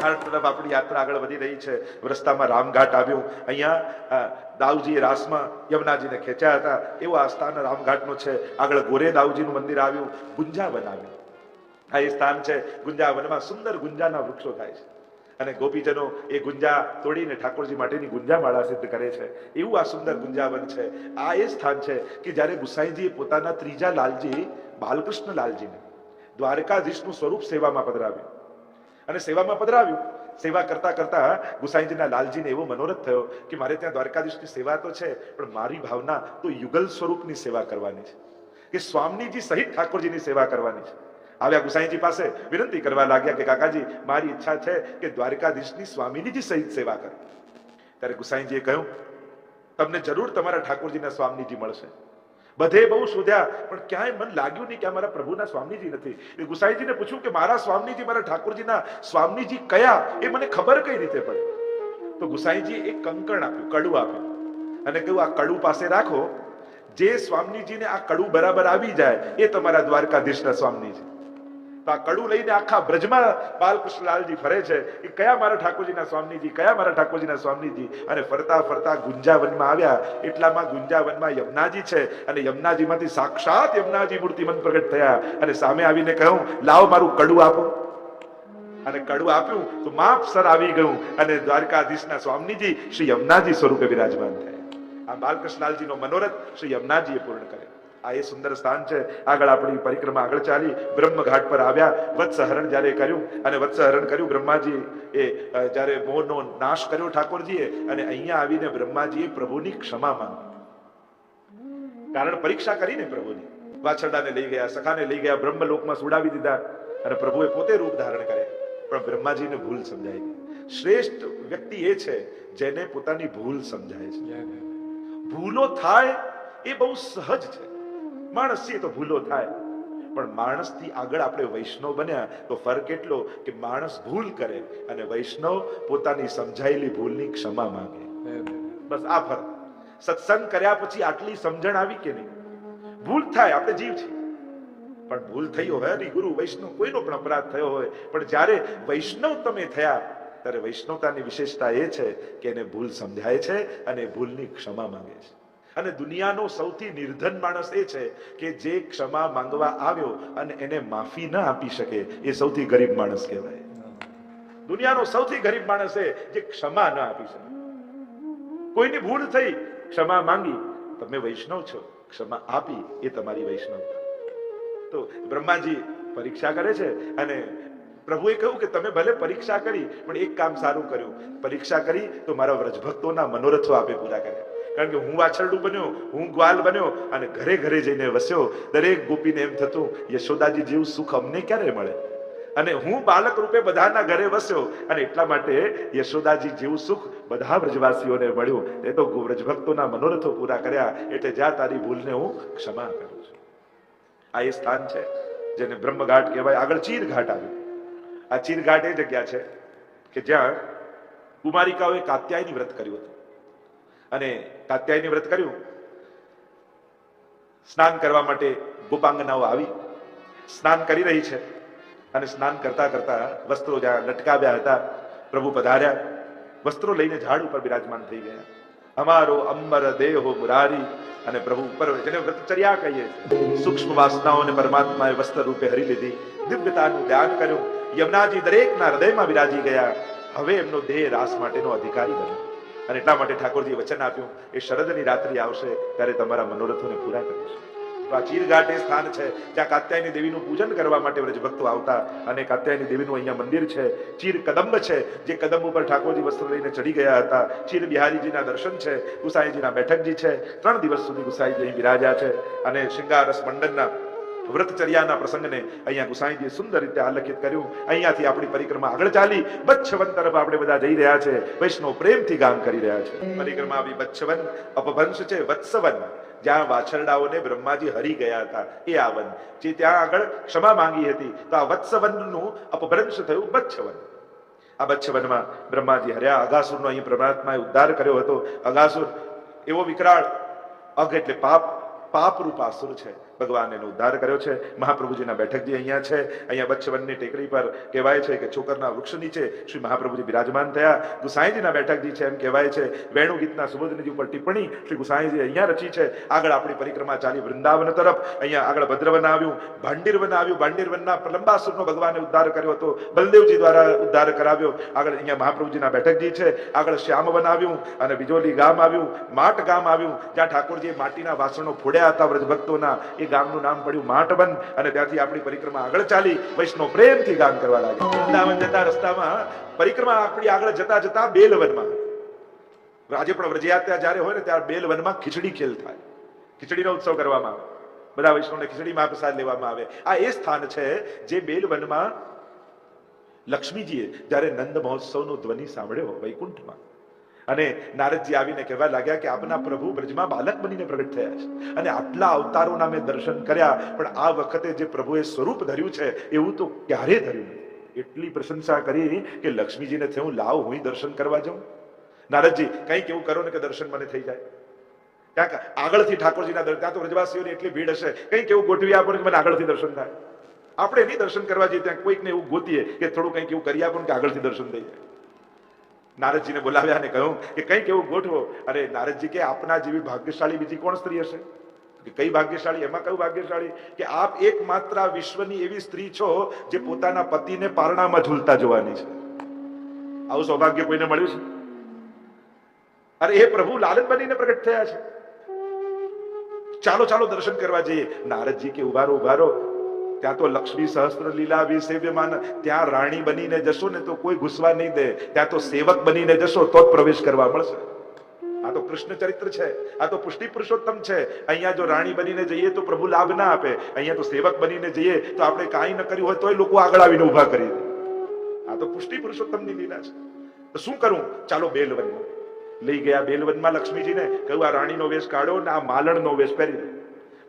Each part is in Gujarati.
ઘાટ તરફ આપણી યાત્રા આગળ વધી રહી છે. રસ્તામાં રામઘાટ આવ્યું. અહીંયા દાઉજી રાસમાં યમુનાજીને ખેંચ્યા હતા એવો આ સ્થાન રામઘાટનો છે. આગળ ગોરે દાઉજીનું મંદિર આવ્યું. ગુંજાવન આવ્યું. આ એ સ્થાન છે. ગુંજાવનમાં સુંદર ગુંજાના વૃક્ષો થાય છે અને ગોપીજનો એ ગુંજા તોડીને ઠાકોરજી માટેની ગુંજામાળા સિદ્ધ કરે છે. એવું આ સુંદર ગુંજાવન છે. આ એ સ્થાન છે કે જ્યારે ગુસાઈજીએ પોતાના ત્રીજા લાલજી બાલકૃષ્ણ લાલજીને દ્વારકાધીશનું સ્વરૂપ સેવામાં પધરાવ્યું અને સેવામાં પધરાવ્યું. સેવા કરતા કરતા ગુસાઈજીના લાલજીને એવો મનોરથ થયો કે મારે ત્યાં દ્વારકાધીશની સેવા તો છે, પણ મારી ભાવના તો યુગલ સ્વરૂપની સેવા કરવાની છે, કે સ્વામીજી સહિત ઠાકોરજીની સેવા કરવાની છે. આવ્યા ગુસાઈજી પાસે, વિનંતી કરવા લાગ્યા કે કાકાજી મારી ઈચ્છા છે કે દ્વારકાધીશની સ્વામીજી સહિત સેવા કરો. ત્યારે ગુસાઈજીએ કહ્યું તમને જરૂર તમારા ઠાકોરજીના સ્વામીજી મળશે. બધે બહુ શોધ્યા પણ ક્યાંય મન લાગ્યું નહીં કે અમારા પ્રભુના સ્વામીજી નથી. એ ગુસાઈજીને પૂછ્યું કે મારા સ્વામીજી, મારા ઠાકોરજીના સ્વામીજી કયા, એ મને ખબર કઈ રીતે પડે? તો ગુસાઈજી એક કંકણ આપ્યું, કડું આપ્યું અને કહ્યું આ કડું પાસે રાખો. જે સ્વામીજીને આ કડું બરાબર આવી જાય એ તમારા દ્વારકાધીશના સ્વામીજી. તો આ કડું લઈને આખા બ્રજમાં બાલકૃષ્ણલાલજી ફરે છે કે કયા મારા ઠાકોરજીના સ્વામીજી, કયા મારા ઠાકોરજીના સ્વામીજી. અને ફરતા ફરતા ગુંજાવનમાં આવ્યા. એટલામાં ગુંજાવનમાં યમુનાજી છે અને યમુનાજીમાંથી સાક્ષાત યમુનાજી મૂર્તિમંત પ્રગટ થયા અને સામે આવીને કહ્યું લાવો મારું કડું આપો. અને કડું આપ્યું તો માપસર આવી ગયું અને દ્વારકાધીશના સ્વામીજી શ્રી યમુનાજી સ્વરૂપે વિરાજમાન થયા. આ બાલકૃષ્ણલાલજીનો મનોરથ શ્રી યમુનાજીએ પૂર્ણ કર્યો. આ એ સુંદર સ્થાન છે. આગળ આપણી પરિક્રમા આગળ ચાલી બ્રહ્મઘાટ પર આવ્યા. વત્સહરણ જ્યારે કર્યું અને વત્સહરણ કર્યું બ્રહ્માજી એ જ્યારે મોહનો નાશ કર્યો ઠાકોરજીએ અને અહીંયા આવીને બ્રહ્માજીએ પ્રભુની ક્ષમા માંગી. કારણ પરીક્ષા કરીને પ્રભુની વાછરડાને લઈ ગયા, સખાને લઈ ગયા, બ્રહ્મલોકમાં સુડાવી દીધા અને પ્રભુએ પોતે રૂપ ધારણ કરે. પણ બ્રહ્માજીને ભૂલ સમજાય ગઈ. શ્રેષ્ઠ વ્યક્તિ એ છે જેને પોતાની ભૂલ સમજાય છે. ભૂલો થાય એ બહુ સહજ છે. માણસ છે તો ભૂલો થાય, પણ માણસથી આગળ આપણે વૈષ્ણવ બન્યા તો ફરક એટલો કે માણસ ભૂલ કરે અને વૈષ્ણવ પોતાની સમજાયેલી ભૂલની ક્ષમા માંગે. બસ આ ફરક. સત્સંગ કર્યા પછી આટલી સમજણ આવી કે નહીં? ભૂલ થાય, આપણે જીવ છીએ, પણ ભૂલ થઈ હોય હરિ ગુરુ વૈષ્ણવ કોઈનો પણ અપરાધ થયો હોય, પણ જ્યારે વૈષ્ણવ તમે થયા ત્યારે વૈષ્ણવતાની વિશેષતા એ છે કે એને ભૂલ સમજાય છે અને ભૂલની ક્ષમા માંગે છે. અને દુનિયાનો સૌથી નિર્ધન માણસ એ છે કે જે ક્ષમા માંગવા આવ્યો અને એને માફી ન આપી શકે, એ સૌથી ગરીબ માણસ કહેવાય. દુનિયાનો સૌથી ગરીબ માણસ એ જે ક્ષમા ન આપી શકે. કોઈની ભૂલ થઈ, ક્ષમા માંગી, તમે વૈષ્ણવ છો, ક્ષમા આપી, એ તમારી વૈષ્ણવતા. તો બ્રહ્માજી પરીક્ષા કરે છે અને પ્રભુએ કહ્યું કે તમે ભલે પરીક્ષા કરી પણ એક કામ સારું કર્યું. પરીક્ષા કરી તો મારા વ્રજભક્તોના મનોરથો આપે પૂરા કર્યા. કારણ કે હું વાછરડું બન્યો, હું ગ્વાલ બન્યો અને ઘરે ઘરે જઈને વસ્યો. દરેક ગોપીને એમ થતું યશોદાજી જેવું સુખ અમને ક્યારે મળે? અને હું બાળક રૂપે બધાના ઘરે વસ્યો અને એટલા માટે યશોદાજી જેવું સુખ બધા વ્રજવાસીઓને મળ્યું. એ તો વ્રજભક્તોના મનોરથો પૂરા કર્યા. એટલે જ્યાં તારી ભૂલને હું ક્ષમા કરું છું. આ એ સ્થાન છે જેને બ્રહ્મઘાટ કહેવાય. આગળ ચીરઘાટ આવ્યું. આ ચીરઘાટ એ જગ્યા છે કે જ્યાં કુમારિકાઓએ કાત્યાયની વ્રત કર્યું હતું અને કાત્યાયની વ્રત કર્યું. સ્નાન કરવા માટે ગોપાંગનાઓ આવી સ્નાન કરી રહી છે અને સ્નાન કરતા કરતા વસ્ત્રો જ્યાં લટકાવ્યા હતા પ્રભુ પધાર્યા. વસ્ત્રો લઈને ઝાડ ઉપર બિરાજમાન થઈ ગયા. અમારો અંબર દેહો મુરારી. અને પ્રભુ ઉપર જેને વ્રતચર્યા કહીએ, સૂક્ષ્મ વાસનાઓને પરમાત્માએ વસ્ત્ર રૂપે હરી લીધી. દિવ્યતાનું ધ્યાન કર્યું. યમુનાજી દરેકના હૃદયમાં બિરાજી ગયા. હવે એમનો દેહ રાસ માટેનો અધિકારી બન્યો અને એટલા માટે ઠાકોરજીએ વચન આપ્યું એ શરદની રાત્રિ આવશે ત્યારે તમારા મનોરથોને પૂરા કરીશ. તો આ ચીરઘાટ એ સ્થાન છે જ્યાં કાત્યાયની દેવીનું પૂજન કરવા માટે વ્રજભક્તો આવતા અને કાત્યાયની દેવીનું અહીંયા મંદિર છે. ચીર કદંબ છે, જે કદંબ ઉપર ઠાકોરજી વસ્ત્ર લઈને ચડી ગયા હતા. ચીર બિહારીજીના દર્શન છે. ગુસાઈજીના બેઠકજી છે. 3 દિવસ સુધી ગુસાઈજી અહીં બિરાજ્યા છે અને શૃંગારસ મંડનના વ્રતચર્યાના પ્રસંગને અહીંયા ગુસાઈજીએ સુંદર રીતે આલેખિત કર્યું. અહીંયાથી આપણી પરિક્રમા આગળ ચાલી બચ્છવન તરફ આપણે બધા જઈ રહ્યા છે. વૈષ્ણવ પ્રેમથી ગામ કરી રહ્યા છે. પરિક્રમા આવી બચ્છવન અપભંશ છે. વત્સવન જ્યાં વાછરડાઓને બ્રહ્માજી હરી ગયા હતા એ આ વન જે ત્યાં આગળ ક્ષમા માંગી હતી. તો આ વત્સવનનું અપભ્રંશ થયું બચ્છવન. આ બચ્છવનમાં બ્રહ્માજી હર્યા. અગાસુરનો અહીં પરમાત્માએ ઉદ્ધાર કર્યો હતો. અગાસુર એવો વિકરાળ, અઘ એટલે પાપ, પાપરૂપ આસુર છે ભગવાન એનો ઉદ્ધાર કર્યો છે. મહાપ્રભુજીના બેઠકજી અહીંયા છે. અહીંયા બચ્છવનની ટેકરી પર કહેવાય છે કે ચોકરના વૃક્ષ નીચે શ્રી મહાપ્રભુજી બિરાજમાન થયા. ગુસાઈજીના બેઠકજી છે એમ કહેવાય છે. વેણુ ગીતના સુબોધનજી ઉપર ટિપ્પણી શ્રી ગુસાઈજી અહીંયા રચી છે. આગળ આપણી પરિક્રમા ચાલી વૃંદાવન તરફ. અહીંયા આગળ ભદ્રવન આવ્યું, ભાંડીરવન આવ્યું. ભાંડીરવનના પ્રલંબાસુરનો ભગવાને ઉદ્ધાર કર્યો હતો, બલદેવજી દ્વારા ઉદ્ધાર કરાવ્યો. આગળ અહીંયા મહાપ્રભુજીના બેઠકજી છે. આગળ શ્યામવન આવ્યું અને બીજોલી ગામ આવ્યું, માટ ગામ આવ્યું, જ્યાં ઠાકોરજીએ માટીના વાસણો ફોડ્યા હતા વ્રજભક્તોના. એ ગામનું નામ પડ્યું માટવન. અને ત્યાંથી આપણી પરિક્રમા આગળ ચાલી. વૈષ્ણવ પ્રેમથી ગાન કરવા લાગ્યા. વૃંદાવન જતા રસ્તામાં પરિક્રમા આપણી આગળ જતા જતા બેલવનમાં, આજે પણ વ્રજયાત્રા જયારે હોય ને ત્યારે બેલવનમાં ખીચડી ખેલ થાય, ખીચડીનો ઉત્સવ કરવામાં આવે. બધા વૈષ્ણવને ખીચડી મહાપ્રસાદ લેવામાં આવે. આ એ સ્થાન છે જે બેલવનમાં લક્ષ્મીજીએ જયારે નંદ મહોત્સવનો ધ્વનિ સાંભળ્યો વૈકુંઠમાં, અને નારદજી આવીને કહેવા લાગ્યા કે આપના પ્રભુ બ્રજમાં બાલક બનીને પ્રગટ થયા છે અને આટલા અવતારોના મેં દર્શન કર્યા, પણ આ વખતે જે પ્રભુએ સ્વરૂપ ધર્યું છે એવું તો ક્યારે ધર્યું નથી. એટલી પ્રશંસા કરી કે લક્ષ્મીજીને થયું લાવ હું દર્શન કરવા જાઉં. નારદજી કંઈક એવું કરો ને કે દર્શન મને થઈ જાય. ક્યાંક આગળથી ઠાકોરજીના દર્શન, ત્યાં તો વ્રજવાસીઓની એટલી ભીડ હશે, કંઈક એવું ગોઠવી આપો કે મને આગળથી દર્શન થાય. આપણે એની દર્શન કરવા જઈએ ત્યાં કોઈકને એવું ગોતીએ કે થોડું કંઈક એવું કરી આપો કે આગળથી દર્શન થઈ જાય. નારદજીને બોલાવ્યા અને કહ્યું કે કંઈક એવું ગોઠવો. અરે નારદજી કે આપના જેવી ભાગ્યશાળી બીજી કોણ સ્ત્રી હશે? કે કઈ ભાગ્યશાળી? એમાં કયું ભાગ્યશાળી કે આપ એકમાત્ર વિશ્વની એવી સ્ત્રી છો જે પોતાના પતિને પારણામાં ઝૂલતા જોવાની છે. આવું સૌભાગ્ય કોઈને મળ્યું છે? અરે એ પ્રભુ લાલન બનીને પ્રગટ થયા છે. ચાલો ચાલો દર્શન કરવા જઈએ. નારદજી કે ઉભારો ઉભારો, ત્યાં તો લક્ષ્મી સહસ્ત્ર લીલા વિસેવ્યમાન, ત્યાં રાણી બનીને જશો ને તો કોઈ ઘૂસવા નહીં દે, ત્યાં તો સેવક બનીને જશો તો જ પ્રવેશ કરવા મળશે. આ તો કૃષ્ણ ચરિત્ર છે, આ તો પુષ્ટિ પુરુષોત્તમ છે. અહીંયા જો રાણી બનીને જઈએ તો પ્રભુ લાભ ના આપે, અહીંયા તો સેવક બનીને જઈએ તો આપણે કાંઈ ન કર્યું હોય તોય લોકો આગળ આવીને ઉભા કરી દે. આ તો પુષ્ટિ પુરુષોત્તમની લીલા છે. તો શું કરું? ચાલો બેલવનમાં લઈ ગયા. બેલવનમાં લક્ષ્મીજીને કહ્યું આ રાણીનો વેશ કાઢો ને આ માલણનો વેશ પહેરી દો.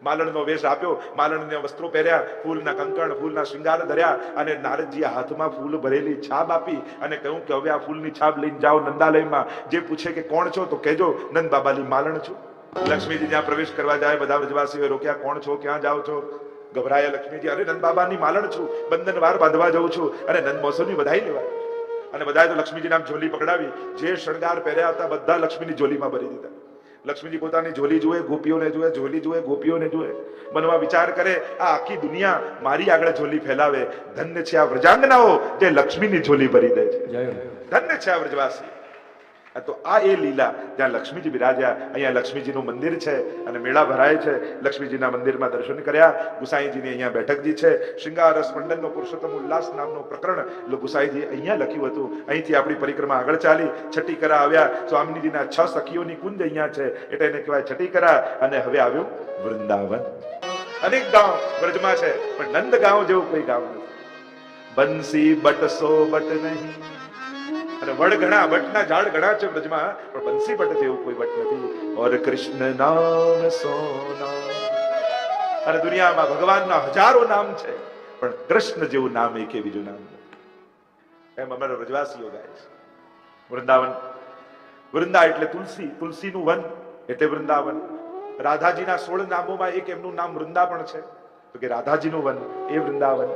માલણનો વેશ આપ્યો, માલણના વસ્ત્રો પહેર્યા, ફૂલના કંકણ, ફૂલના શૃંગાર ધર્યા, અને નારદજીએ હાથમાં ફૂલ ભરેલી છાપ આપી અને કહ્યું કે હવે આ ફૂલની છાપ લઈને જાઓ નંદાલયમાં. જે પૂછે કે કોણ છો તો કહેજો નંદ બાબાની માલણ છું. લક્ષ્મીજી જ્યાં પ્રવેશ કરવા જાય બધા વ્રજવાસીઓએ રોક્યા, કોણ છો, ક્યાં જાઓ છો? ગભરાયા લક્ષ્મીજી, અરે નંદ બાબાની માલણ છું, બંધન વાર બાંધવા જાઉં છું અને નંદ મહોત્સવની વધાઈ લેવા. અને બધાએ તો લક્ષ્મીજી નામ ઝોલી પકડાવી, જે શણગાર પહેર્યા હતા બધા લક્ષ્મીની ઝોલીમાં ભરી દીધા. લક્ષ્મીજી પોતાની ઝોલી જુએ, ગોપીઓને જુએ, ઝોલી જુએ, ગોપીઓને જુએ. મનમાં વિચાર કરે આ આખી દુનિયા મારી આગળ ઝોલી ફેલાવે, ધન્ય છે આ વ્રજાંગનાઓ જે લક્ષ્મીની ઝોલી ભરી દે છે. ધન્ય છે આ વ્રજવાસી. તો આ એ લીલા જ્યાં લક્ષ્મીજી બિરાજ્યા. અહીંયા લક્ષ્મીજીનું મંદિર છે અને મેળા ભરાય છે. લક્ષ્મીજીના મંદિરમાં દર્શન કર્યા. ગુસાઈજીની અહીંયા બેઠકજી છે. શૃંગાર સ્પંદનનો પુરુષોત્તમ ઉલ્લાસ નામનું પ્રકરણ ગુસાઈજી અહીંયા લખ્યું હતું. અહીંથી આપણી પરિક્રમા આગળ ચાલી. છઠ્ઠીકરા આવ્યા. સ્વામીજીના 6 સખીઓની કુંજ અહીંયા છે એટલે એને કહેવાય છઠ્ઠીકરા. અને હવે આવ્યું વૃંદાવન. અનેક ગામ વ્રજમાં છે પણ નંદ ગામ જેવું કોઈ ગામ નથી. બંસી બટસો બટ નહીં. અને વડ ઘણા, વટના ઝાડ ઘણા છે વ્રજમાં, પણ બંસી બટ જેવું કોઈ વટ નથી. ઓર કૃષ્ણ નામ સોના. અને દુનિયામાં ભગવાનના હજારો નામ છે પણ કૃષ્ણ જેવું નામ એકે બીજું નામ નથી. એમ અમારા વ્રજવાસીઓ ગાય છે. વૃંદાવન, વૃંદા એટલે તુલસી, તુલસીનું વન એટલે વૃંદાવન. રાધાજીના 16 નામોમાં એક એમનું નામ વૃંદા પણ છે, તો કે રાધાજીનું વન એ વૃંદાવન.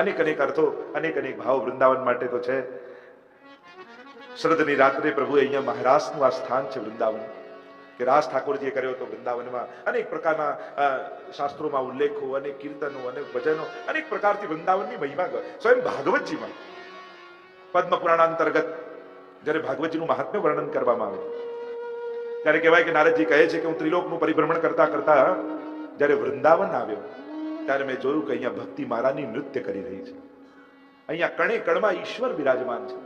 અનેક અનેક અર્થો, અનેક અનેક ભાવ વૃંદાવન માટે તો છે. શરદની રાત્રે પ્રભુએ અહીંયા મહારાસનું આ સ્થાન છે વૃંદાવન, કે રાસ ઠાકોરજીએ કર્યો હતો વૃંદાવનમાં. અનેક પ્રકારના શાસ્ત્રોમાં ઉલ્લેખો, અનેક કીર્તનો, અનેક ભજનો, અનેક પ્રકારથી વૃંદાવનની મહિમા સ્વયં ભાગવતજીમાં પદ્મ પુરાણ અંતર્ગત જયારે ભાગવતજીનું મહાત્મ્ય વર્ણન કરવામાં આવે ત્યારે કહેવાય કે નારદજી કહે છે કે હું ત્રિલોકનું પરિભ્રમણ કરતા કરતા જયારે વૃંદાવન આવ્યો ત્યારે મેં જોયું કે અહીંયા ભક્તિ મારાની નૃત્ય કરી રહી છે. અહીંયા કણે કણમાં ઈશ્વર બિરાજમાન છે,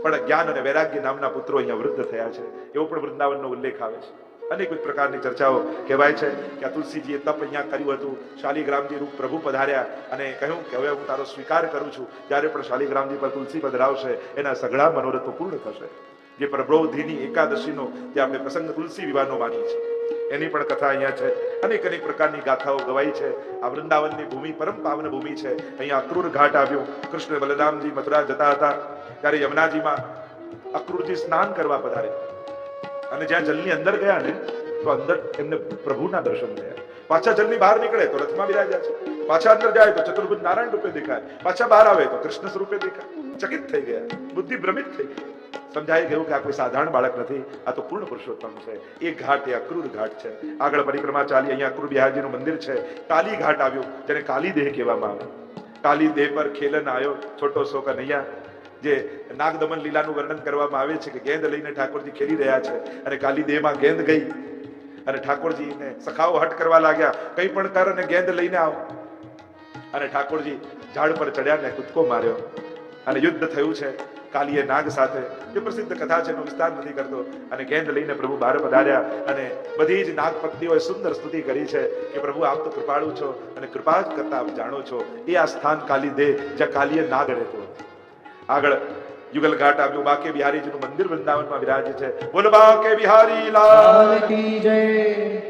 પણ જ્ઞાન અને વૈરાગ્ય નામના પુત્રો અહીંયા વૃદ્ધ થયા છે. એવો પણ વૃંદાવનનો ઉલ્લેખ આવે છે. અનેક પ્રકારની ચર્ચાઓ કહેવાય છે કે આ તુલસીજીએ તપ અહીંયા કર્યું હતું. શાલિગ્રામજી રૂપ પ્રભુ પધાર્યા અને કહ્યું કે હવે હું તારો સ્વીકાર કરું છું. જ્યારે પણ શાલિગ્રામજી પર તુલસી પધરાવશે એના સઘળા મનોરથો પૂર્ણ થશે. જે પ્રબોધિની એકાદશીનો જે આપણે પ્રસંગ તુલસી વિવાહનો માની છે એની પણ કથા અહીંયા છે. અનેક અનેક પ્રકારની ગાથાઓ ગવાઈ છે. આ વૃંદાવનની ભૂમિ પરમ પાવન ભૂમિ છે. અહીંયા અક્રૂર ઘાટ આવ્યું. કૃષ્ણ બલરામજી મથુરા જતા હતા ત્યારે યમુનાજીમાં અક્રૂરજી સ્નાન કરવા પધારે અને જ્યાં જલની અંદર ગયા ને તો અંદર એમને પ્રભુના દર્શન થયા. પાછા જલ્દી બહાર નીકળે તો રથમાં બિરાજ્યા છે, પાછા અંદર જાય તો ચતુર્ભુજ નારાયણ રૂપે દેખાય, પાછા બહાર આવે તો કૃષ્ણ સ્વરૂપે દેખાય. ચકિત થઈ ગયા, બુદ્ધિ ભ્રમિત થઈ ગઈ. સમજાઈ ગયું કે આ કોઈ સાધારણ બાળક નથી, આ તો પૂર્ણ પુરુષોત્તમ છે. એ ઘાટ એ અક્રૂર ઘાટ છે. આગળ પરિક્રમા ચાલી, અહીંયા અક્રૂર બિહારજીનું મંદિર છે. કાલી ઘાટ આવ્યું, જેને કાલી દેહ કહેવામાં આવે. કાલી દેહ પર ખેલન આવ્યો છોટો સો કનૈયા, જે નાગદમન લીલાનું વર્ણન કરવામાં આવે છે કે ગેંદ લઈને ઠાકોરજી ખેલી રહ્યા છે અને કાલી દેહમાં ગેંદ ગઈ અને ઠાકોરજીને સખાઓ હટ કરવા લાગ્યા, કંઈ પણ કર અને ગેંદ લઈને આવ. અને ઠાકોરજી ઝાડ પર ચડ્યા ને કૂદકો માર્યો અને યુદ્ધ થયું છે કાલીએ નાગ સાથે. જે પ્રસિદ્ધ કથા છે એનો વિસ્તાર નથી કરતો. અને ગેંદ લઈને પ્રભુ બહાર પધાર્યા અને બધી જ નાગ પત્નીઓએ સુંદર સ્તુતિ કરી છે કે પ્રભુ આપ તો કૃપાળુ છો અને કૃપા જ કરતા આપ જાણો છો. એ આ સ્થાન કાલી દેહ જ્યાં કાલીએ નાગ રહેતો. આગળ યુગલ ઘાટ આવ્યું. બાકે બિહારીજીનું મંદિર વૃંદાવનમાં વિરાજે છે. બોલો બાકે બિહારી લાલ કી જય.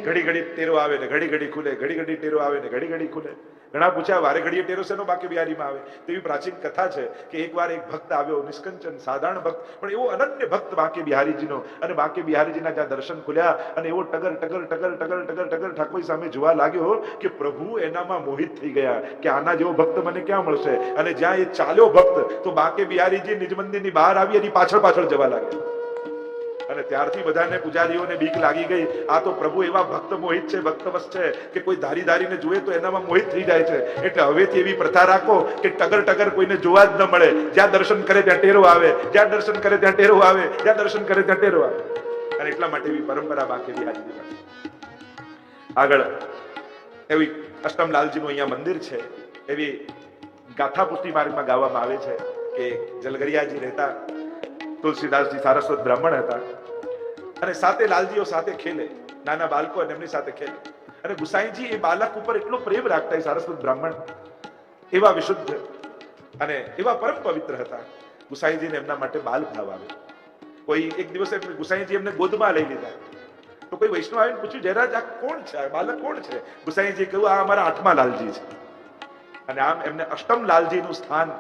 ઘડી ઘડી ટેરો આવે ને ઘડી ઘડી ખુલે, ઘડી ઘડી ટેરો આવે ને ઘડી ઘડી ખુલે. ઘણા પૂછ્યા વારે ઘડીએ ટેરો શેનો બાકે બિહારીમાં આવે? તેવી પ્રાચીન કથા છે કે એકવાર એક ભક્ત આવ્યો, નિષ્કંચન સાધારણ ભક્ત, પણ એવો અનન્ય ભક્ત બાકે બિહારીજીનો. અને બાકે બિહારીજીના જ્યાં દર્શન ખુલ્યા અને એવો ટગર ટગર ટગર ટગર ટગર ટગર ઠાકોર સામે જોવા લાગ્યો કે પ્રભુ એનામાં મોહિત થઈ ગયા કે આના જેવો ભક્ત મને ક્યાં મળશે. અને જ્યાં એ ચાલ્યો ભક્ત તો બાકે બિહારીજી નિજ મંદિરની બહાર આવી એની પાછળ પાછળ જવા લાગ્યા. અને ત્યારથી બધાને પૂજારીઓને બીક લાગી ગઈ. આ તો પ્રભુ એવા ભક્ત મોહિત છે, ભક્તવશ છે કે કોઈ ધારી ધારીને જુએ તો એનામાં મોહિત થઈ જાય છે. એટલે હવેથી એવી પ્રથા રાખો કે ટગર ટગર કોઈને જોવા જ ન મળે. જ્યાં દર્શન કરે ત્યાં ટેરો આવે, જ્યાં દર્શન કરે ત્યાં ટેરો આવે, જ્યાં દર્શન કરે ત્યાં ટેરો આવે. અને એટલા માટે એવી પરંપરા બાકી બિહારીની. આગળ એવી અષ્ટમલાલજીનું અહીંયા મંદિર છે. એવી ગાથા પુષ્ટિ માર્ગમાં ગાવામાં આવે છે કે જલગરિયાજી રહેતા, તુલસીદાસજી સારસ્વત બ્રાહ્મણ હતા અને સાથે લાલજીઓ સાથે ખેલે, નાના બાળકો અને એમની સાથે ખેલે. અને ગુસાઈજી એ બાળક ઉપર એટલો પ્રેમ રાખતા, એ સારસ્વત બ્રાહ્મણ એવા વિશુદ્ધ અને એવા પરમ પવિત્ર હતા. ગુસાઈજીને એમના માટે બાલ ભાવ આવે. કોઈ એક દિવસે ગુસાઈજી એમને ગોદમાં લઈ લીધા તો કોઈ વૈષ્ણવ આવીને પૂછ્યું, જયરાજ આ કોણ છે, આ બાળક કોણ છે? ગુસાઈજી કહ્યું, આ અમારા 8મા લાલજી છે. અને આમ એમને અષ્ટમ લાલજીનું સ્થાન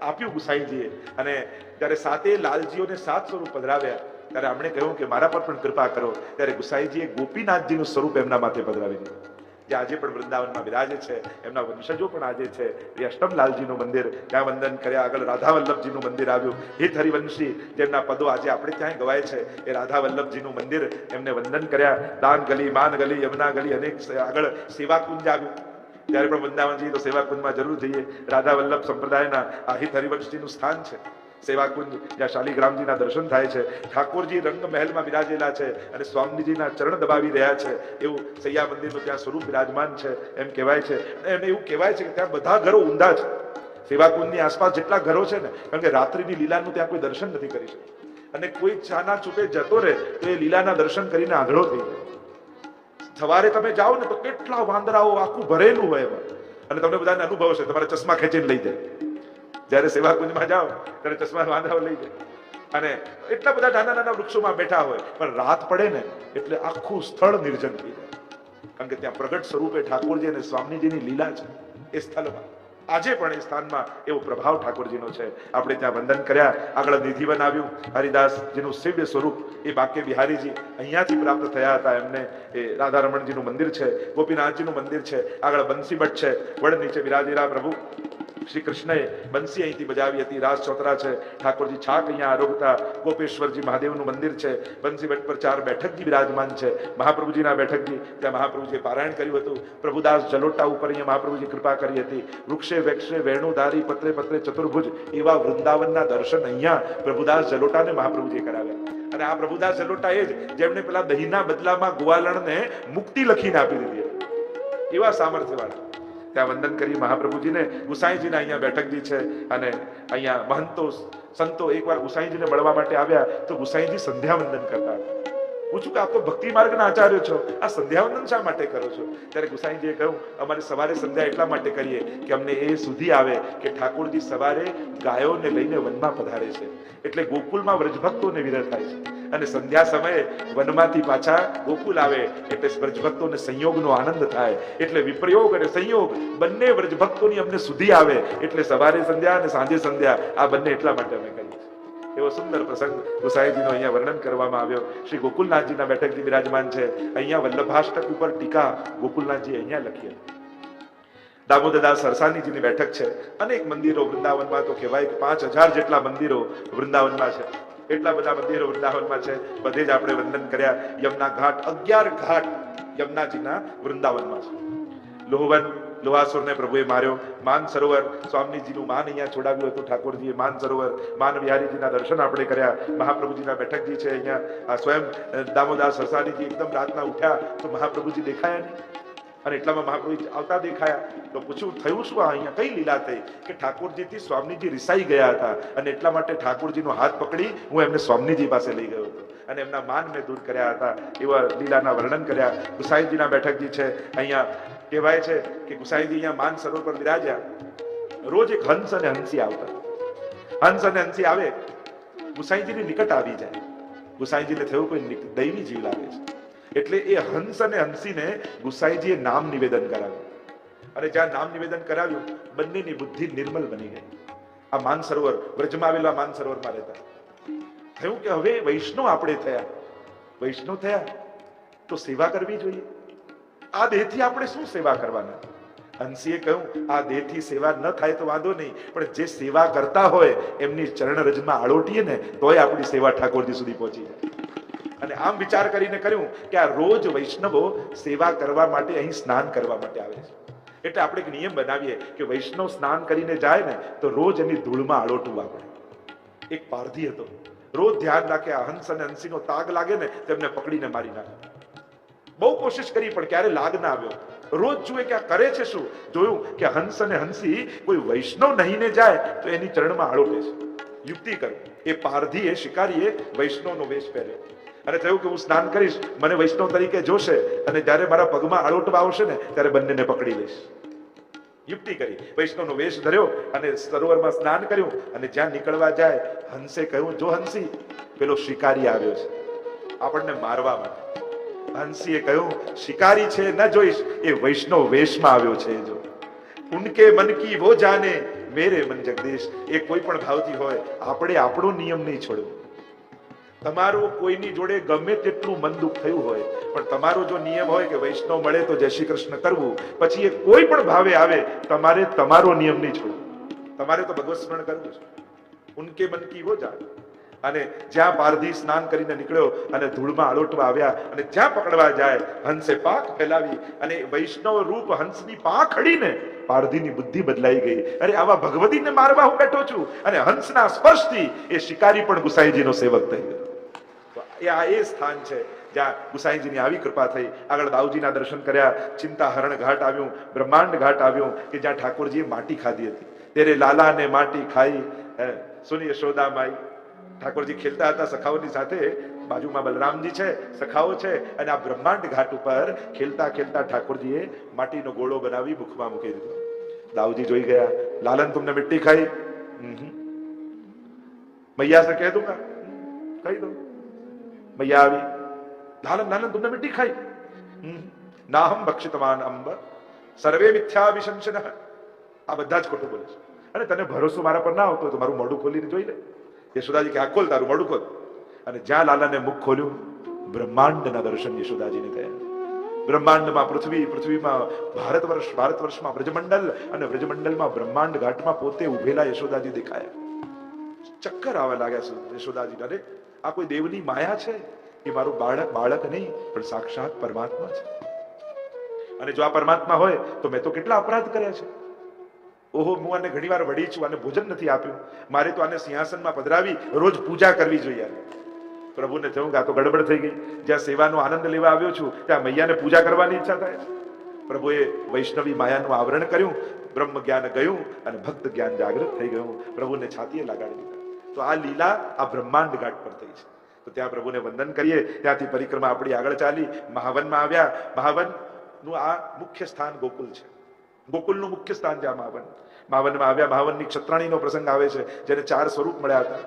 આપ્યું ગુસાઈજીએ. અને જ્યારે સાતે લાલજીઓને 7 સ્વરૂપ પધરાવ્યા ત્યારે આપણે કહ્યું કે મારા પર પણ કૃપા કરો. ત્યારે ગુસાઈજીએ ગોપીનાથજીનું સ્વરૂપ એમના માથે પધરાવી દીધું, જે આજે પણ વૃંદાવનમાં વિરાજે છે. એમના વંશજો પણ આજે છે. એ અષ્ટમ લાલજીનું મંદિર, ત્યાં વંદન કર્યા. આગળ રાધા વલ્લભજીનું મંદિર આવ્યું. હિત હરિવંશી, જેમના પદો આજે આપણે ત્યાં ગવાય છે, એ રાધા વલ્લભજીનું મંદિર, એમને વંદન કર્યા. દાન ગલી, માન ગલી, યમુના ગલી, અનેક. આગળ સેવાકુંજ આવ્યું. ત્યારે પણ વૃંદાવન જઈએ તો સેવાકુંજમાં જરૂર જઈએ. રાધા વલ્લભ સંપ્રદાયના આ હિત હરિવંશજીનું સ્થાન છે સેવાકુંજ, જ્યાં શાલિગ્રામજીના દર્શન થાય છે. ઠાકોરજી રંગ મહેલમાં બિરાજેલા છે અને સ્વામીજીના ચરણ દબાવી રહ્યા છે. એવું સૈયા મંદિરનું ત્યાં સ્વરૂપ બિરાજમાન છે એમ કહેવાય છે. અને એવું કહેવાય છે કે ત્યાં બધા ઘરો ઊંધા છે. સેવાકુંજની આસપાસ જેટલા ઘરો છે ને, કારણ કે રાત્રિની લીલાનું ત્યાં કોઈ દર્શન નથી કરી શકતું. અને કોઈ ચાના ચૂપે જતો રહે તો એ લીલાના દર્શન કરીને આંધળો થઈ જાય. સવારે તમે જાઓ ને તો કેટલા વાંદરાઓ આખું ભરેલું હોય એમાં. અને તમને બધાને અનુભવ છે, તમારા ચશ્મા ખેંચીને લઈ જાય. જયારે સેવાકુંજમાં જાઓ ત્યારે ચશ્મા વાંદરાઓ લઈ જાય. અને એટલા બધા નાના નાના વૃક્ષોમાં બેઠા હોય, પણ રાત પડે ને એટલે આખું સ્થળ નિર્જન થઈ જાય. કારણ કે ત્યાં પ્રગટ સ્વરૂપે ઠાકોરજી અને સ્વામીજીની લીલા છે એ સ્થળમાં. આજે પણ એ સ્થાનમાં એવો પ્રભાવ ઠાકોરજીનો છે. આપણે ત્યાં વંદન કર્યા. આગળ નિધિવન આવ્યું. હરિદાસજીનું શિવ્ય સ્વરૂપ એ બાકે બિહારીજી અહીંયાથી પ્રાપ્ત થયા હતા. એમને એ રાધારમણજીનું મંદિર છે, ગોપીનાથજીનું મંદિર છે. આગળ બંસી ભટ્ટ છે, વડ નીચે બિરાજેલા પ્રભુ શ્રી કૃષ્ણએ બંસી અહીંથી બજાવી હતી. રાસ ચોતરા છે. ઠાકોરજી છાક અહીંયા આરોગતા. ગોપેશ્વરજી મહાદેવનું મંદિર છે. બંસી ભટ્ટ પર 4 બેઠકજી બિરાજમાન છે. મહાપ્રભુજીના બેઠકજી, ત્યાં મહાપ્રભુજીએ પારાયણ કર્યું હતું. પ્રભુદાસ જલોટા ઉપર અહીંયા મહાપ્રભુજી કૃપા કરી હતી. વૃક્ષે વેક્ષે વેણુધારી પત્રે પત્રે ચતુર્ભુજ, એવા વૃંદાવનના દર્શન અહીંયા પ્રભુદાસ જલોટાને મહાપ્રભુજીએ કરાવ્યા. અને આ પ્રભુદાસ જલોટા એ જ જેમણે પેલા દહીંના બદલામાં ગોવાલણને મુક્તિ લખીને આપી દીધી. એવા સામર્થ્યવાળા. ત્યાં વંદન કરી મહાપ્રભુજીને. ગુસાઈજીના અહીંયા બેઠકજી છે. અને અહીંયા મહંતો સંતો એકવાર ગુસાઈજીને મળવા માટે આવ્યા તો ગુસાઈજી સંધ્યા વંદન કરતા હતા. પૂછું કે આપ તો ભક્તિ માર્ગના આચાર્ય છો, આ સંધ્યાવંદન શા માટે કરો છો? ત્યારે ગુસાઈજીએ કહ્યું, અમારે સવારે સંધ્યા એટલા માટે કરીએ કે અમને એ સુધી આવે કે ઠાકોરજી સવારે ગાયોને લઈને વનમાં પધારે છે, એટલે ગોકુલમાં વ્રજભક્તોને વિરહ થાય છે. અને સંધ્યા સમયે વનમાંથી પાછા ગોકુલ આવે એટલે વ્રજભક્તોને સંયોગનો આનંદ થાય. એટલે વિપ્રયોગ અને સંયોગ બંને વ્રજભક્તોની અમને સુધી આવે. એટલે સવારે સંધ્યા અને સાંજે સંધ્યા આ બંને એટલા માટે અમે કરીએ. એવો સુંદર પ્રસંગ ગુસાઈજીનો અહીંયા વર્ણન કરવામાં આવ્યો. શ્રી ગોકુલનાથજીના બેઠકજી બિરાજમાન છે. અહીંયા વલ્લભાષ્ટક ઉપર ટીકા ગોકુલનાથજી અહીંયા લખી. દામોદરદાસ સરસાનીજીની બેઠક છે. અનેક મંદિરો વૃંદાવનમાં તો કહેવાય કે 5000 જેટલા મંદિરો વૃંદાવનમાં છે. એટલા બધા મંદિરો વૃંદાવનમાં છે. બધે જ આપણે વંદન કર્યા. યમુના ઘાટ 11 ઘાટ યમુનાજીના વૃંદાવનમાં છે. લોહવન લોહાસુરને પ્રભુએ માર્યો. માન સરોવર સ્વામીજીનું માન અહીંયા છોડાવ્યું હતું ઠાકોરજીએ. માન સરોવર માન વિહારીજીના દર્શન આપણે કર્યા. મહાપ્રભુજીના બેઠકજી છે અહીંયા. આ સ્વયં દામોદાસ સરસાનીજી એકદમ રાતના ઉઠ્યા તો મહાપ્રભુજી દેખાયા નહીં. અને એટલામાં મહાપ્રભુજી આવતા દેખાયા તો પૂછ્યું થયું શું? અહીંયા કઈ લીલા થઈ? કે ઠાકોરજીથી સ્વામીજી રિસાઈ ગયા હતા અને એટલા માટે ઠાકોરજીનો હાથ પકડી હું એમને સ્વામીજી પાસે લઈ ગયો હતો અને એમના માન મેં દૂર કર્યા હતા. એવા લીલાના વર્ણન કર્યા. ગુસાઈજીના બેઠકજી છે અહીંયા. કહેવાય છે કે ગુસાઈજી અહીંયા માન સરોવર પર બિરાજ્યા. રોજ એક હંસ અને હંસી આવતા. હંસ અને હંસી આવે, ગુસાઈજીની નિકટ આવી જાય. ગુસાઈજીને થયું કોઈ દૈવી જીવ લાગે છે. એટલે એ હંસ અને હંસીને ગુસાઈજીએ નામ નિવેદન કરાવ્યું. અને જ્યાં નામ નિવેદન કરાવ્યું બંનેની બુદ્ધિ નિર્મલ બની ગઈ. આ માન સરોવર વ્રજમાં આવેલા માન સરોવરમાં રહેતા. થયું કે હવે વૈષ્ણવ આપણે થયા. વૈષ્ણવ થયા તો સેવા કરવી જોઈએ. આ દેહથી આપણે શું સેવા કરવાના? હંસીએ કહ્યું આ દેહથી સેવા ન થાય તો વાંધો નહીં, પણ જે સેવા કરતા હોય એમની ચરણ રજમાં આળોટીએ ને તોય આપણી સેવા ઠાકોરજી સુધી પહોંચી જાય. અને આમ વિચાર કરીને કર્યું કે આ રોજ વૈષ્ણવો સેવા કરવા માટે અહીં સ્નાન કરવા માટે આવે છે. એટલે આપણે એક નિયમ બનાવીએ કે વૈષ્ણવ સ્નાન કરીને જાય ને તો રોજ એની ધૂળમાં આળોટવું આપણે. એક પારધી હતો, રોજ ધ્યાન રાખે આ હંસ અને હંસીનો તાગ લાગે ને તેમને પકડીને મારી નાખે. બહુ કોશિશ કરી પણ ક્યારે લાગ ના આવ્યો. રોજ જુએ કે આ કરે છે શું. જોયું કે હંસ અને હંસી કોઈ વૈષ્ણવ નહીંને જાય તો એની ચરણમાં આળોટે છે. યુક્તિ કરી એ પારધીએ શિકારીએ વૈષ્ણવનો વેશ પહેર્યો અને થયું કે હું સ્નાન કરીશ, મને વૈષ્ણવ તરીકે જોશે અને જ્યારે મારા પગમાં આળોટવા આવશે ને ત્યારે બંનેને પકડી લઈશ. યુક્તિ કરી વૈષ્ણવનો વેશ ધર્યો અને સરોવરમાં સ્નાન કર્યું. અને જ્યાં નીકળવા જાય હંસે કહ્યું જો હંસી પેલો શિકારી આવ્યો છે આપણને મારવા માટે. હંસીએ કહ્યું શિકારી છે ન જોઈશ, એ વૈષ્ણવ વેશમાં આવ્યો છે. જો ઉનકે મન કી વો જાને મેરે મન જગદીશ. એ કોઈ પણ ભાવથી હોય આપણે આપણો નિયમ નહીં છોડવો. તમારું કોઈની જોડે ગમે તેટલું મન દુઃખ થયું હોય પણ તમારો જો નિયમ હોય કે વૈષ્ણવ મળે તો જય શ્રી કૃષ્ણ કરવું, પછી એ કોઈ પણ ભાવે આવે તમારે તમારો નિયમ નહીં છોડવો. તમારે તો ભગવત સ્મરણ કરવું છે. ઉનકે મન કી વો જાને. અને જ્યાં પારધી સ્નાન કરીને નીકળ્યો અને ધૂળમાં આળોટવા આવ્યા અને જ્યાં પકડવા જાય હંસે પાંખ ફેલાવી અને વૈષ્ણવ રૂપ હંસની પાંખ અડીને પારધીની બુદ્ધિ બદલાઈ ગઈ. અરે આવા ભગવતીને મારવા હું બેઠો છું. અને હંસના સ્પર્શથી એ શિકારી પણ ગુસાઈજીનો સેવક થઈ ગયો. આ એ સ્થાન છે જ્યાં ગુસાઈજીની આવી કૃપા થઈ. આગળ દાઉજીના દર્શન કર્યા. ચિંતાહરણ ઘાટ આવ્યું, બ્રહ્માંડ ઘાટ આવ્યું કે જ્યાં ઠાકોરજીએ માટી ખાધી હતી. તેરે લાલા ને માટી ખાઈ સુની યશોદા માઈ. ઠાકોરજી ખેલતા હતા સખાઓની સાથે. બાજુમાં બલરામજી છે, સખાઓ છે અને આ બ્રહ્માંડ ઘાટ ઉપર ખેલતા ખેલતા ઠાકોરજીએ માટીનો ગોળો બનાવી મુખમાં મૂકી દીધો. દાઉજી જોઈ ગયા. લાલન તુમને મિટ્ટી ખાઈ? મૈયા સે કહે દૂંગા, કહી દો. મૈયા આવી. લાલન લાલન તુમને મિટ્ટી ખાઈ? નાહમ ભક્ષિતવાન અંબ સર્વે મિથ્યા વિશંસન. આ બધા જ ખોટું બોલે છે અને તને ભરોસો મારા પર ના આવતો તો મારું મોઢું ખોલીને જોઈ લે. યશોદાજી કે આ ખોલ, તારું મોઢું ખોલ. અને જ્યાં લાલાને મુખ ખોલ્યું બ્રહ્માંડના દર્શન યશોદાજીને થયા. બ્રહ્માંડમાં પૃથ્વી, પૃથ્વીમાં ભારત વર્ષમાં વ્રજમંડલ અને વ્રજમંડલમાં બ્રહ્માંડ ઘાટમાં પોતે ઉભેલા યશોદાજી દેખાયા. ચક્કર આવવા લાગ્યા યશોદાજી. અરે આ કોઈ દેવની માયા છે? એ મારું બાળક નહીં પણ સાક્ષાત પરમાત્મા છે. અને જો આ પરમાત્મા હોય તો મેં તો કેટલા અપરાધ કર્યા છે. ઓહો, હું આને ઘણી વાર વળી છું, આને ભોજન નથી આપ્યું, મારે તો આને સિંહાસનમાં પધરાવી રોજ પૂજા કરવી જોઈએ. પ્રભુને થયું કે આ તો ગડબડ થઈ ગઈ. જ્યાં સેવાનો આનંદ લેવા આવ્યો છું ત્યાં મૈયાને પૂજા કરવાની ઈચ્છા થાય છે. પ્રભુએ વૈષ્ણવી માયાનું આવરણ કર્યું, બ્રહ્મ જ્ઞાન ગયું અને ભક્ત જ્ઞાન જાગૃત થઈ ગયું. પ્રભુને છાતીએ લગાડી દીધા. તો આ લીલા આ બ્રહ્માંડ ઘાટ પર થઈ છે. તો ત્યાં પ્રભુને વંદન કરીએ. ત્યાંથી પરિક્રમા આપણી આગળ ચાલી, મહાવનમાં આવ્યા. મહાવનનું આ મુખ્ય સ્થાન ગોકુલ છે. ગોકુલનું મુખ્ય સ્થાન છે આ મહાવન. મહાવનમાં આવ્યા. મહાવનની ક્ષત્રાણીનો પ્રસંગ આવે છે જેને 4 સ્વરૂપ મળ્યા હતા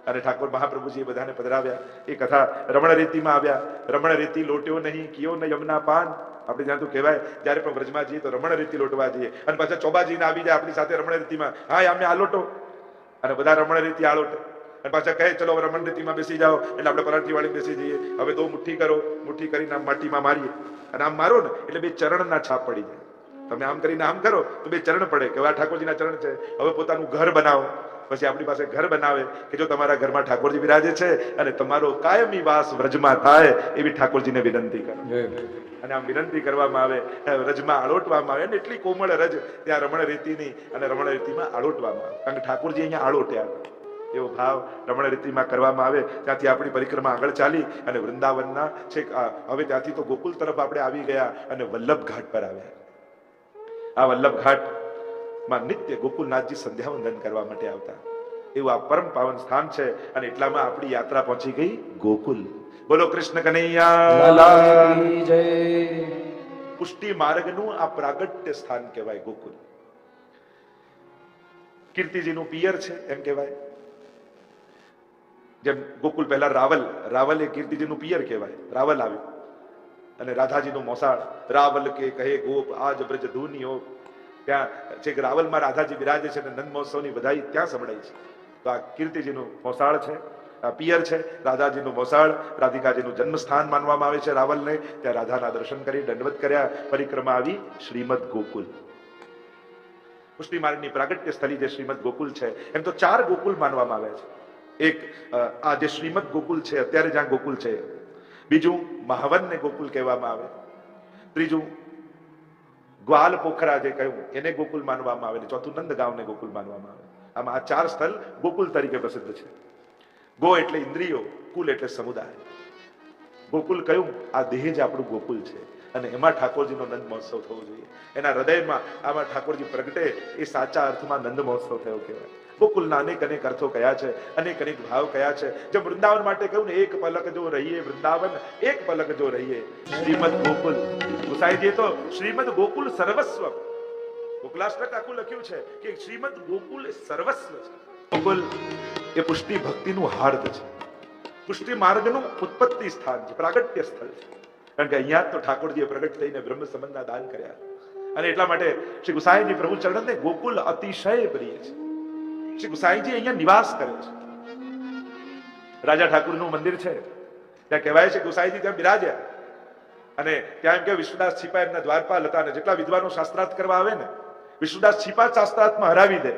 અને ઠાકોર મહાપ્રભુજીએ બધાને પધરાવ્યા. એ કથા રમણ રેતીમાં આવ્યા. રમણ રેતી લોટ્યો નહીં, કિયો ન યમના પાન. આપણે ત્યાં તો કહેવાય જ્યારે પણ વ્રજમાં જઈએ તો રમણ રેતી લોટવા જઈએ અને પાછા ચોબાજીને આવી જાય આપણી સાથે રમણ રેતીમાં, હા અમે આ લોટો, અને બધા રમણ રેતી આળોટે. અને પાછા કહે ચલો રમણ રીતિમાં બેસી જાઓ, એટલે આપણે પરાઠી વાળી બેસી જઈએ. હવે તો મુઠ્ઠી કરો, મુઠ્ઠી કરીને આમ માટીમાં મારીએ અને આમ મારો ને એટલે બે ચરણના છાપ પડી જાય. તમે આમ કરીને આમ કરો તો બે ચરણ પડે કે આ ઠાકોરજીના ચરણ છે. હવે પોતાનું ઘર બનાવો, પછી આપણી પાસે ઘર બનાવે કે જો તમારા ઘરમાં ઠાકોરજી બિરાજે છે અને તમારો કાયમી વાસ વ્રજમાં થાય એવી ઠાકોરજીને વિનંતી કરો. અને આમ વિનંતી કરવામાં આવે, રજમાં આળોટવામાં આવે. અને એટલી કોમળ રજ ત્યાં રમણ રીતિની, અને રમણ રીતિમાં આળોટવામાં આવે, કારણ કે ઠાકોરજી અહીંયા આળોટ્યા એવો ભાવ રમણ રીતિમાં કરવામાં આવે. ત્યાંથી આપણી પરિક્રમા આગળ ચાલી અને વૃંદાવનના છેક હવે ત્યાંથી તો ગોકુલ તરફ આપણે આવી ગયા અને વલ્લભ ઘાટ પર આવ્યા. આ વલ્લભ ઘાટમાં નિત્ય ગોકુલનાથજી સંધ્યાવંદન કરવા માટે આવતા. એવું આ પરમ પાવન સ્થાન છે. અને એટલામાં આપણી યાત્રા પહોંચી ગઈ ગોકુલ. બોલો કૃષ્ણ કનૈયા લાલ કી જય. પુષ્ટિ માર્ગનું આ પ્રાગટ્ય સ્થાન કહેવાય ગોકુલ. કીર્તિજીનું પિયર છે એમ કહેવાય. જેમ ગોકુલ પહેલા રાવલ એ કીર્તિજીનું પિયર કહેવાય. રાવલ આવ્યું અને રાધાજીનું મોસાળ. રાવલ કે કહે ગોપ આજ બ્રજ ધૂનિયો. ત્યાં છે કે રાવલમાં રાધાજી બિરાજે છે અને નંદ મહોત્સવની વધાઈ ત્યાં સંભળાય છે. તો આ કીર્તિજીનું મોસાળ છે, આ પિયર છે. રાધાજીનું મોસાળ, રાધિકાજીનું જન્મસ્થાન માનવામાં આવે છે રાવલને. ત્યાં રાધાના દર્શન કરી દંડવત કર્યા, પરિક્રમા આવી શ્રીમદ ગોકુલ. પુષ્ટિ માર્ગની પ્રાગટ્ય સ્થળી જે શ્રીમદ ગોકુલ છે. એમ તો 4 ગોકુલ માનવામાં આવે છે. એક આ જે શ્રીમદ ગોકુલ છે અત્યારે જ્યાં ગોકુલ છે, બીજું મહાવનને ગોકુલ કહેવામાં આવે, ત્રીજું ગ્વાલ પોખરા જે કહ્યું એને ગોકુલ માનવામાં આવે, ચોથું નંદગાંવને ગોકુલ માનવામાં આવે. આમાં આ 4 સ્થળ ગોકુલ તરીકે પ્રસિદ્ધ છે. ગો એટલે ઇન્દ્રિયો, કુલ એટલે સમુદાય. ગોકુલ કયું? આ દેહ જ આપણું ગોકુલ છે અને એમાં ઠાકોરજીનો નંદ મહોત્સવ થવો જોઈએ. એના હૃદયમાં આમાં ઠાકોરજી પ્રગટે એ સાચા અર્થમાં નંદ મહોત્સવ થયો કહેવાય. ગોકુલના અનેક અર્થો કયા છે, અનેક ભાવ કયા છે. જેમ વૃંદાવન માટે કહ્યું ને, એક પલક જો રહીએ વૃંદાવન, એક પલક જો રહીએ શ્રીમદ ગોકુલ. ગુસાઈજીએ તો શ્રીમદ ગોકુલ સર્વસ્વ, ગોકુલાષ્ટક આખું લખ્યું છે કે શ્રીમદ ગોકુલ એ સર્વસ્વ છે. ગોકુલ એ પુષ્ટિ ભક્તિનું હાર્દ છે, પુષ્ટિ માર્ગનું ઉત્પત્તિ સ્થાન છે, પ્રાગટ્ય સ્થળ છે. કારણ કે અહીંયા તો ઠાકોરજીએ પ્રગટ થઈને બ્રહ્મ સંબંધના દાન કર્યા. અને એટલા માટે શ્રી ગુસાઈજી પ્રભુ ચરણને ગોકુલ અતિશય પ્રિય છે. શ્રી ગુસાઈજી અહીંયા નિવાસ કરે છે. રાજા ઠાકુરનું મંદિર છે, ત્યાં કહેવાય છે ગુસાઈજી ત્યાં બિરાજ્યા અને ત્યાં એમ કે વિષ્ણુદાસ છીપા એમના દ્વારપાલ હતા. અને જેટલા વિદ્વાનો શાસ્ત્રાર્થ કરવા આવે ને, વિષ્ણુદાસ છીપા શાસ્ત્રાર્થમાં હરાવી દે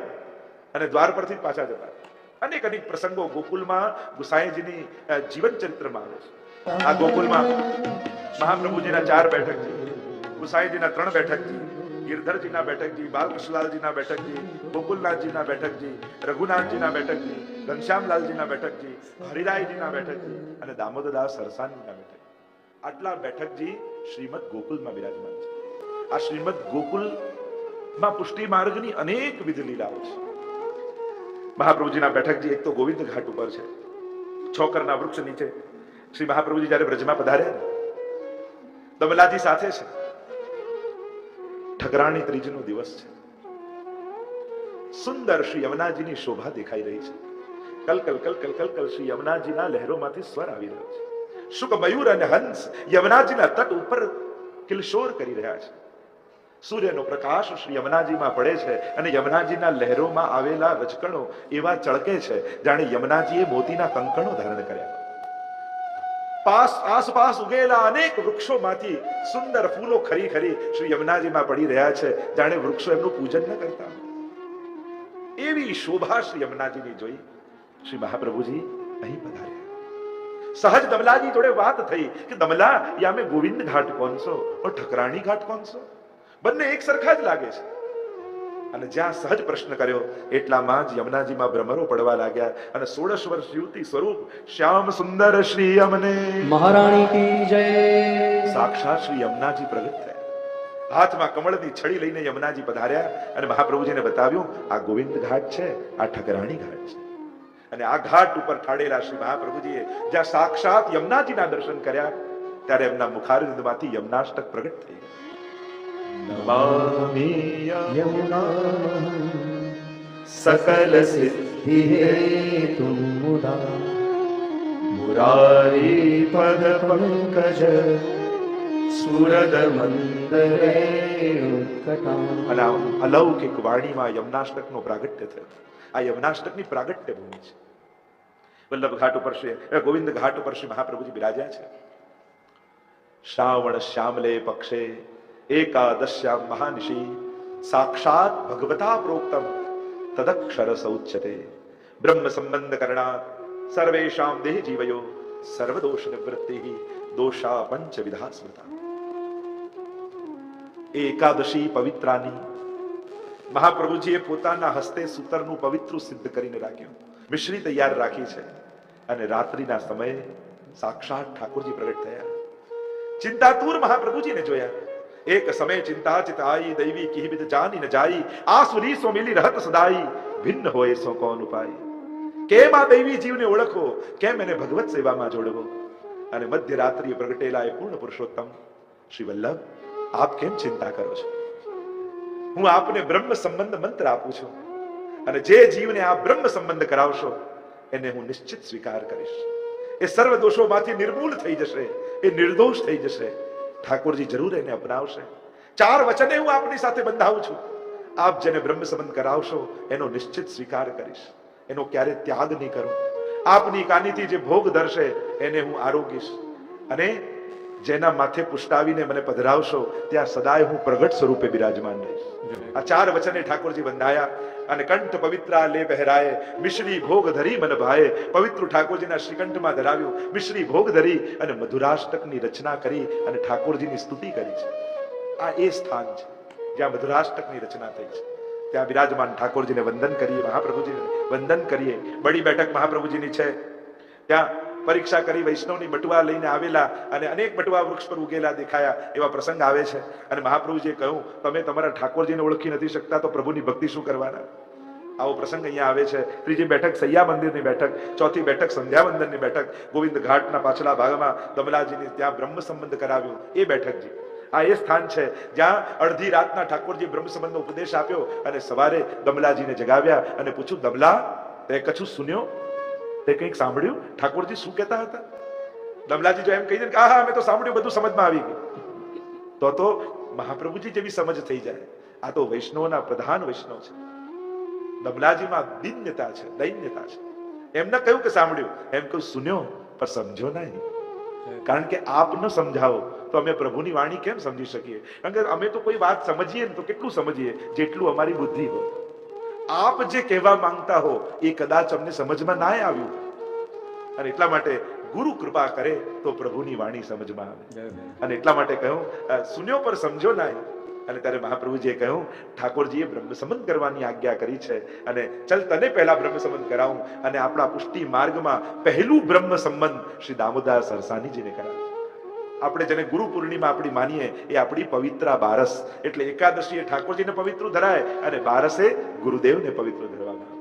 અને દ્વાર પરથી પાછા જતા. અનેક પ્રસંગો ગોકુલમાં ગુસાઈજીની જીવન ચરિત્રમાં આવે છે. આ ગોકુલમાં મહાપ્રભુજીના 4 બેઠકજી, ગુસાઈજીના 3 બેઠકજી, ગિરધરજીના બેઠકજી, બાલકૃષ્ણલાલજીના બેઠકજી, ગોકુલનાથજીના બેઠકજી, રઘુનાથજીના બેઠકજી, ઘનશ્યામલાલજીના બેઠકજી, હરિરાયજીના બેઠકજી અને દામોદરદાસ સરસાનીના બેઠક. આટલા બેઠકજી શ્રીમદ ગોકુલમાં બિરાજમાન છે. આ શ્રીમદ ગોકુલમાં પુષ્ટિ માર્ગની અનેક વિધ લીલાઓ છે. મહાપ્રભુજીના બેઠકજી એક તો ગોવિંદ ઘાટ ઉપર છે, છોકરના વૃક્ષ નીચે. શ્રી મહાપ્રભુજી જયારે બ્રજમાં પધાર્યા, દમલાજી સાથે છે. ઠકરાણી ત્રીજનો દિવસ છે. સુંદર શ્રી યમુનાજીની શોભા દેખાઈ રહી છે. કલકલ કલકલ કલકલ શ્રી યમુનાજીના લહેરોમાંથી સ્વર આવી રહ્યો છે. શુક મયુર અને હંસ યમુનાજીના તટ ઉપર કિલશોર કરી રહ્યા છે. સૂર્યનો પ્રકાશ શ્રી યમુનાજીમાં પડે છે અને યમુનાજીના લહેરોમાં આવેલા રજકણો એવા ચળકે છે જાણે યમુનાજીએ મોતીના કંકણો ધારણ કર્યા. આસપાસ ઉગેલા અનેક વૃક્ષોમાંથી સુંદર ફૂલો ખરી ખરી શ્રી યમુનાજીમાં પડી રહ્યા છે, જાણે વૃક્ષો એમનું પૂજન ન કરતા. એવી શોભા શ્રી યમુનાજીની જોઈ શ્રી મહાપ્રભુજી અહીં પધાર્યા. સહજ દમલાજી જોડે વાત થઈ કે દમલા, યા મેં ગોવિંદ ઘાટ કોણ છો ઓર ઠકરાણી ઘાટ કોણ છો? બંને એક સરખા જ લાગે છે. અને જ્યાં સહજ પ્રશ્ન કર્યો એટલામાં જ યમુનાજીમાં ભ્રમરો પડવા લાગ્યા અને 16 વર્ષ યુવતી સ્વરૂપ શ્યામ સુંદર શ્રી યમને મહારાણી કી જય. સાક્ષાત શ્રી યમુનાજી પ્રગટ થયા. હાથમાં કમળની છડી લઈને યમુનાજી પધાર્યા અને મહાપ્રભુજીને બતાવ્યું, આ ગોવિંદ ઘાટ છે, આ ઠકરાણી ઘાટ છે. અને આ ઘાટ ઉપર ઠાડેલા શ્રી મહાપ્રભુજીએ જ્યાં સાક્ષાત યમુનાજીના દર્શન કર્યા, ત્યારે એમના મુખારવિંદમાંથી યમુનાષ્ટક પ્રગટ થઈ ગયા. નમામિ યમુના સકલ સિદ્ધિ હેતુ મુદા મુરારી પદ પંકજ સુરદ મંદરે ઉત્કટા. અલૌકિક વાણીમાં યમુનાષ્ટકનો પ્રાગટ્ય થયો. આ યમુનાષ્ટકની પ્રાગટ્ય ભૂમિ છે. વલ્લભ ઘાટ ઉપર ગોવિંદ ઘાટ ઉપર શ્રી મહાપ્રભુજી બિરાજ્યા છે. શ્રાવણ શ્યામલે પક્ષે એકાદશ્યામ મહાનિશી સાક્ષાત ભગવતા પ્રોક્તમ તદક્ષર સૌચ્યતે બ્રહ્મ સંબંધ કરણાત સર્વેષામ દેહ જીવયો સર્વદોષ નિવૃત્તિ દોષા પંચવિધા સ્મૃતા. એકાદશી પવિત્રાની મહાપ્રભુજીએ પોતાના હસ્તે સૂતરનું પવિત્ર સિદ્ધ કરીને રાખ્યું, મિશ્રી તૈયાર રાખી છે અને રાત્રિના સમયે સાક્ષાત ઠાકોરજી પ્રગટ થયા. ચિંતાતુર મહાપ્રભુજીને જોયા. એક સમય ચિંતા ચિતાઈ દૈવી કિહિબિદ જાની ન જાઈ આસુરી સો મિલી રહત સદાઈ ભિન્ન હોય સો કોન ઉપાય. કેમ આ દૈવી જીવને ઓળખવો, કેમ એને ભગવત સેવામાં જોડવો. અને મધ્યરાત્રિએ પ્રગટેલા એ પૂર્ણ પુરુષોત્તમ શ્રી વલ્લભ, આપ કેમ ચિંતા કરો છો? હું આપને બ્રહ્મ સંબંધ મંત્ર આપું છું અને જે જીવને આ બ્રહ્મ સંબંધ કરાવશો એને હું નિશ્ચિત સ્વીકાર કરીશ. એ સર્વ દોષોમાંથી નિર્મૂળ થઈ જશે, એ નિર્દોષ થઈ જશે. ઠાકોરજી જરૂર એને અપનાવશે. 4 વચને હું આપની સાથે બંધાવું છું. આપ જેને બ્રહ્મ સંબંધ કરાવશો એનો નિશ્ચિત સ્વીકાર કરીશ, એનો ક્યારે ત્યાગ નહીં કરું. આપની કાનીથી જે ભોગ ધરશે એને હું આરોગીશ અને જેના માથે પુષ્ટાવીને મને પધરાવશો ત્યાં સદાય હું પ્રગટ સ્વરૂપે બિરાજમાન રહીશ. આ 4 વચને ઠાકોરજી બંધાયા અને કંઠ પવિત્રા લે પહેરાય મિશ્રી ભોગ ધરી મન ભાય. પવિત્ર ઠાકોરજીના શ્રીકંઠમાં ધરાવ્યું, મિશ્રી ભોગ ધરી અને મધુરાષ્ટકની રચના કરી અને ઠાકોરજીની સ્તુતિ કરી છે. આ એ સ્થાન છે જ્યાં મધુરાષ્ટકની રચના થઈ છે. ત્યાં બિરાજમાન ઠાકોરજીને વંદન કરીએ, મહાપ્રભુજીને વંદન કરીએ. બડી બેઠક મહાપ્રભુજીની છે. ત્યાં પરીક્ષા કરી વૈષ્ણવની બટુઆ લઈને આવેલા અને અનેક બટુઆ વૃક્ષ પર ઉગેલા દેખાયા એવા પ્રસંગ આવે છે. અને મહાપ્રભુજીએ કહ્યું, તમે તમારા ઠાકોરજીને ઓળખી નથી શકતા તો પ્રભુની ભક્તિ શું કરવાના? આવો પ્રસંગ અહીંયા આવે છે. ત્રીજી બેઠક સૈયા મંદિરની બેઠક, ચોથી બેઠક સંધ્યા મંદિરની બેઠક, ગોવિંદ ઘાટના પાછલા ભાગમાં દમલાજીની ત્યાં બ્રહ્મ સંબંધ કરાવ્યું એ બેઠકજી. આ એ સ્થાન છે જ્યાં અડધી રાતના ઠાકોરજી બ્રહ્મ સંબંધનો ઉપદેશ આપ્યો અને સવારે દમલાજીને જગાવ્યા અને પૂછ્યું, દમલા તે કશું સુન્યો, તે કંઈક સાંભળ્યું? ઠાકોરજી શું કહેતા હતા? દમલાજી જો એમ કહી દે કે હા અમે તો સાંભળ્યું, બધું સમજમાં આવી ગયું, તો મહાપ્રભુજી જેવી સમજ થઈ જાય. આ તો વૈષ્ણવના પ્રધાન વૈષ્ણવ છે. દમલાજીમાં દિન્યતા છે, દૈન્યતા છે. એમને કહ્યું કે સાંભળ્યું, એમ કહ્યું સુન્યો પણ સમજો નહીં. કારણ કે આપ ન સમજાવો તો અમે પ્રભુની વાણી કેમ સમજી શકીએ? કારણ કે અમે તો કોઈ વાત સમજીએ ને તો કેટલું સમજીએ? જેટલું અમારી બુદ્ધિ હોય. આપ જે કહેવા માંગતા હો એ કદાચ અમને સમજમાં ના આવ્યું અને એટલા માટે ગુરુ કૃપા કરે તો પ્રભુની વાણી સમજમાં આવે. અને એટલા માટે કહ્યું સુન્યો પર સમજો નહીં. અને ત્યારે મહાપ્રભુજીએ કહ્યું, ઠાકોરજીએ બ્રહ્મ સંબંધ કરવાની આજ્ઞા કરી છે અને ચલ તને પહેલા બ્રહ્મ સંબંધ કરાવું. અને આપણા પુષ્ટિ માર્ગમાં પહેલું બ્રહ્મ સંબંધ શ્રી દામોદર સરસાનીજીને કરાવ્યું. આપણે જેને ગુરુ પૂર્ણિમા આપણી માનીએ એ આપણી પવિત્રા બારસ. એટલે એકાદશી એ ઠાકોરજીને પવિત્ર ધરાય અને બારસે ગુરુદેવને પવિત્ર ધરવામાં.